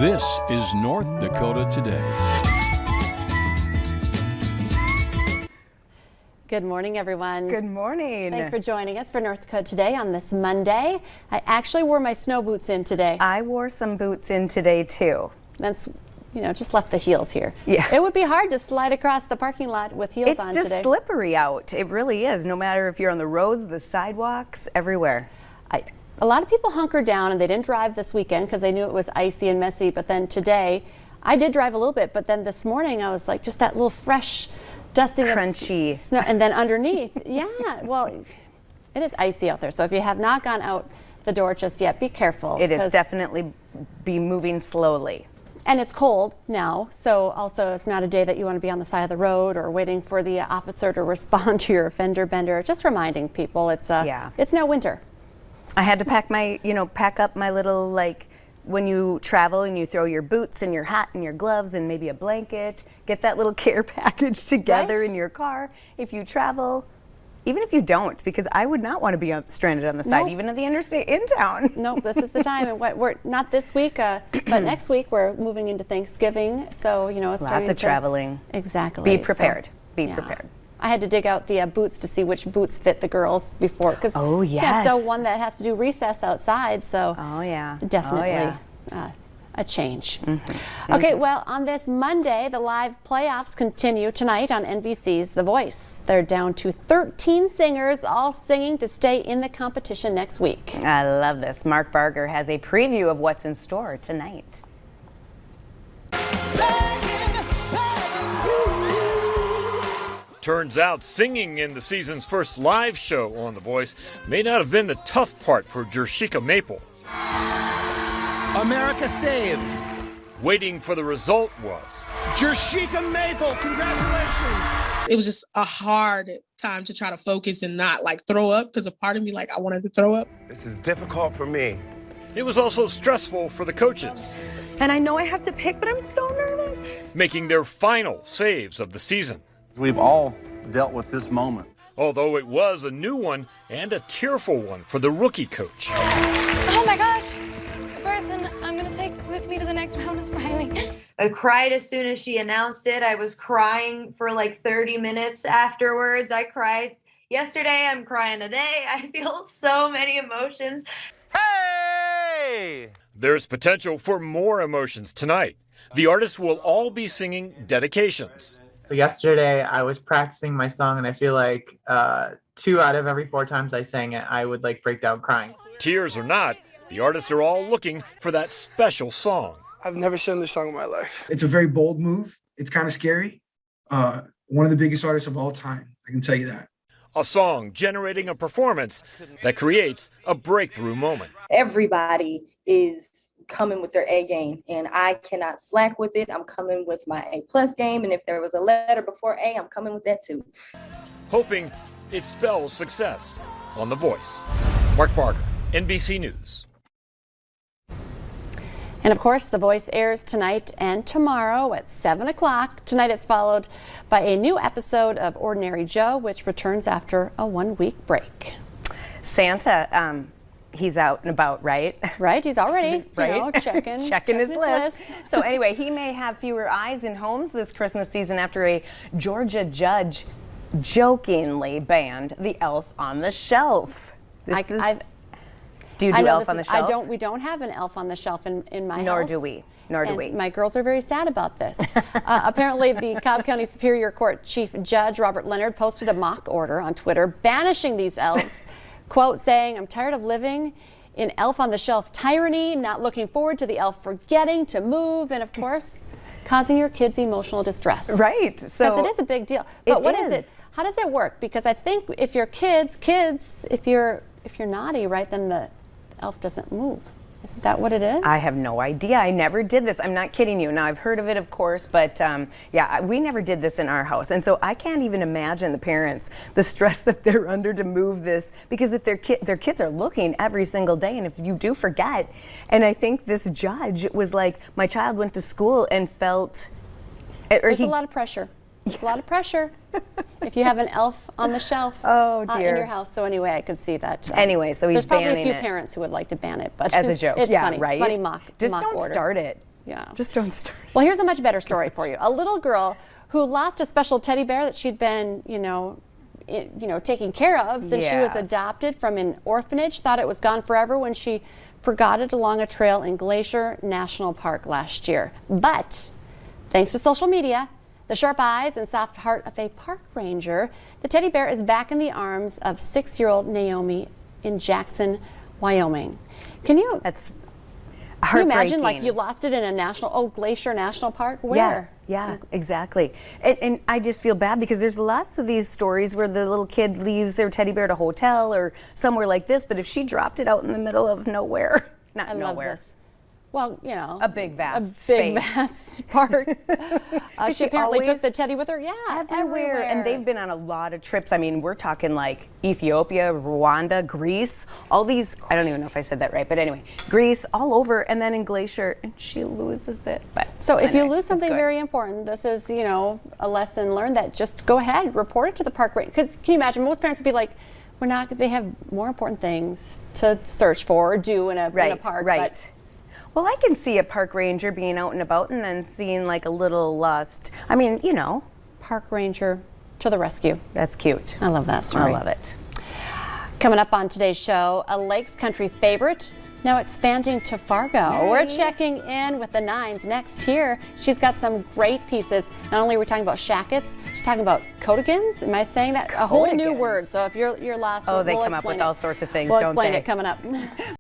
This is North Dakota Today. Good morning, everyone. Good morning. Thanks for joining us for North Dakota Today on this Monday. I actually wore my snow boots in today. I wore some boots in today, too. That's, just left the heels here. Yeah. It would be hard to slide across the parking lot with heels on today. It's just slippery out. It really is, no matter if you're on the roads, the sidewalks, everywhere. A lot of people hunkered down and they didn't drive this weekend because they knew it was icy and messy, but then today, I did drive a little bit, but then this morning I was like, just that little fresh dusting crunchy of snow, and then underneath, well, it is icy out there. So if you have not gone out the door just yet, be careful. It is definitely be moving slowly. And it's cold now, so also it's not a day that you want to be on the side of the road or waiting for the officer to respond to your fender bender. Just reminding people it's now winter. I had to pack up my little, when you travel and you throw your boots and your hat and your gloves and maybe a blanket, get that little care package together in your car if you travel, even if you don't, because I would not want to be stranded on the side, even of the interstate in town. Nope, this is the time. And we're not this week, but next week we're moving into Thanksgiving, so it's lots of traveling. Exactly. Be prepared. Be prepared. I had to dig out the boots to see which boots fit the girls before, because still one that has to do recess outside, so definitely a change. Okay, well, on this Monday, the live playoffs continue tonight on NBC's The Voice. They're down to 13 singers, all singing to stay in the competition next week. I love this. Mark Barger has a preview of what's in store tonight. Turns out singing in the season's first live show on The Voice may not have been the tough part for Jershika Maple. America saved. Waiting for the result was Jershika Maple, congratulations. It was just a hard time to try to focus and not throw up, because a part of me I wanted to throw up. This is difficult for me. It was also stressful for the coaches. And I know I have to pick, but I'm so nervous. Making their final saves of the season. We've all dealt with this moment. Although it was a new one and a tearful one for the rookie coach. Oh my gosh, the person I'm gonna take with me to the next round is Riley. I cried as soon as she announced it. I was crying for 30 minutes afterwards. I cried yesterday, I'm crying today. I feel so many emotions. Hey! There's potential for more emotions tonight. The artists will all be singing dedications. So yesterday I was practicing my song, and I feel like 2 out of every 4 times I sang it, I would break down crying. Tears or not, the artists are all looking for that special song. I've never sung this song in my life. It's a very bold move. It's kind of scary. One of the biggest artists of all time, I can tell you that. A song generating a performance that creates a breakthrough moment. Everybody is coming with their A game, and I cannot slack with it. I'm coming with my A+ game, and if there was a letter before A, I'm coming with that too. Hoping it spells success on The Voice. Mark Barger, NBC News. And of course, The Voice airs tonight and tomorrow at 7 o'clock. Tonight it's followed by a new episode of Ordinary Joe, which returns after a 1-week break. Santa, he's out and about, right? Right, he's already checking his list. So anyway, he may have fewer eyes in homes this Christmas season after a Georgia judge jokingly banned the elf on the shelf. Do you do elf on the shelf? We don't have an elf on the shelf in my house. Nor do we. My girls are very sad about this. Apparently, the Cobb County Superior Court Chief Judge Robert Leonard posted a mock order on Twitter banishing these elves. Quote saying, "I'm tired of living in elf on the shelf tyranny, not looking forward to the elf forgetting to move, and of course, causing your kids emotional distress." Right. Because it is a big deal. But what is it? How does it work? Because I think if you're kids, if you're naughty, right, then the elf doesn't move. Isn't that what it is? I have no idea. I never did this. I'm not kidding you. Now, I've heard of it, of course, but we never did this in our house. And so I can't even imagine the parents, the stress that they're under to move this, because if their kids are looking every single day, and if you do forget, and I think this judge was like, my child went to school and felt... There's a lot of pressure. It's a lot of pressure if you have an elf on the shelf in your house. So anyway, I could see that. Anyway, so he's there's probably banning a few parents who would like to ban it, but as a joke. It's funny, right? funny mock Just mock don't order. start it. Yeah. Just don't start. Well, here's a much better story for you. A little girl who lost a special teddy bear that she'd been, taking care of since she was adopted from an orphanage, thought it was gone forever when she forgot it along a trail in Glacier National Park last year. But thanks to social media, the sharp eyes and soft heart of a park ranger, the teddy bear is back in the arms of 6-year-old Naomi in Jackson, Wyoming. Can you imagine, like, you lost it in a Glacier National Park? Where? Yeah, exactly. And I just feel bad because there's lots of these stories where the little kid leaves their teddy bear at a hotel or somewhere like this, but if she dropped it out in the middle of nowhere, I love this. Well, a big, vast vast park. She apparently took the teddy with her. Yeah, everywhere. And they've been on a lot of trips. I mean, we're talking like Ethiopia, Rwanda, Greece, all these, I don't even know if I said that right, but anyway, Greece, all over, and then in Glacier, and she loses it. But so if you lose something very important, this is, a lesson learned that just go ahead, report it to the park ranger. Because can you imagine, most parents would be like, they have more important things to search for or do in a park. Right. But well, I can see a park ranger being out and about and then seeing like a little lost, park ranger to the rescue. That's cute. I love that story. I love it. Coming up on today's show, a Lakes Country favorite now expanding to Fargo. Yay. We're checking in with the Nines next here. She's got some great pieces. Not only are we talking about shackets, she's talking about coatigans. Am I saying that? A whole new word. So if you're lost, they we'll come up with all sorts of things, We'll don't explain they? it coming up.